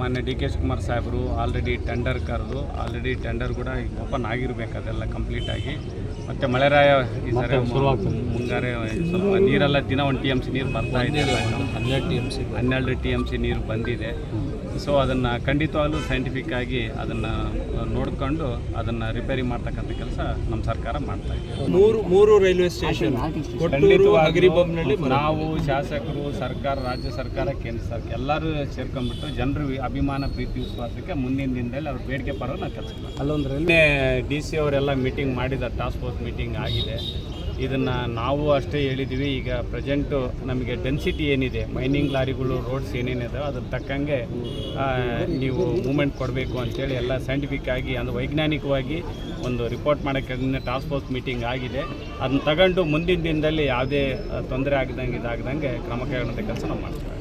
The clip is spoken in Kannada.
ಮಾನ್ಯ ಡಿ ಕೆ ಶಿವಕುಮಾರ್ ಸಾಹೇಬರು ಆಲ್ರೆಡಿ ಟೆಂಡರ್ ಕರೆದು ಟೆಂಡರ್ ಕೂಡ ಈಗ ಓಪನ್ ಆಗಿರಬೇಕು, ಅದೆಲ್ಲ ಕಂಪ್ಲೀಟಾಗಿ. ಮತ್ತು ಮಳೆರಾಯ ಈ ಸರಿ ಮುಂಗಾರೆ ಸ್ವಲ್ಪ ನೀರೆಲ್ಲ ದಿನ 1 TMC ನೀರು ಬರ್ತಾ ಇದೆ, 12 TMC ನೀರು ಬಂದಿದೆ. ಸೊ ಅದನ್ನು ಖಂಡಿತವಾಗ್ಲೂ ಸೈಂಟಿಫಿಕ್ ಆಗಿ ಅದನ್ನು ನೋಡಿಕೊಂಡು ಅದನ್ನು ರಿಪೇರಿ ಮಾಡ್ತಕ್ಕಂಥ ಕೆಲಸ ನಮ್ಮ ಸರ್ಕಾರ ಮಾಡ್ತಾ ಇದೆ. ಮೂರು ರೈಲ್ವೆ ಸ್ಟೇಷನ್ ನಾವು ಶಾಸಕರು, ಸರ್ಕಾರ, ರಾಜ್ಯ ಸರ್ಕಾರ, ಕೇಂದ್ರ ಸರ್ಕಾರ ಎಲ್ಲರೂ ಸೇರ್ಕೊಂಡ್ಬಿಟ್ಟು ಜನರು ಅಭಿಮಾನ, ಪ್ರೀತಿ, ವಿಶ್ವಾಸಕ್ಕೆ ಮುಂದಿನ ದಿನದಲ್ಲಿ ಅವ್ರ ಬೇಡಿಕೆ ಪರ ನಾವು ಕೆಲಸ ಮಾಡ್ತೀವಿ. ಅಲ್ಲೊಂದು DC ಅವರೆಲ್ಲ ಮೀಟಿಂಗ್ ಮಾಡಿದ, ಟಾಸ್ಕ್ ಫೋರ್ಸ್ ಮೀಟಿಂಗ್ ಆಗಿದೆ. ಇದನ್ನು ನಾವು ಅಷ್ಟೇ ಹೇಳಿದ್ದೀವಿ. ಈಗ ಪ್ರೆಸೆಂಟು ನಮಗೆ ಡೆನ್ಸಿಟಿ ಏನಿದೆ, ಮೈನಿಂಗ್ ಲಾರಿಗಳು, ರೋಡ್ಸ್ ಏನೇನಿದೆ ಅದ್ರ ತಕ್ಕಂಗೆ ನೀವು ಮೂಮೆಂಟ್ ಕೊಡಬೇಕು ಅಂತೇಳಿ ಎಲ್ಲ ಸೈಂಟಿಫಿಕ್ ಆಗಿ ಅಂದರೆ ವೈಜ್ಞಾನಿಕವಾಗಿ ಒಂದು ರಿಪೋರ್ಟ್ ಮಾಡೋಕ್ಕೆ ಟಾಸ್ಕ್ ಫೋರ್ಸ್ ಮೀಟಿಂಗ್ ಆಗಿದೆ. ಅದನ್ನ ತಗೊಂಡು ಮುಂದಿನ ದಿನದಲ್ಲಿ ಯಾವುದೇ ತೊಂದರೆ ಆಗದಂಗೆ ಕ್ರಮ ಕೈಗೊಳ್ಳುವಂಥ ಕೆಲಸ ನಾವು ಮಾಡ್ತೀವಿ.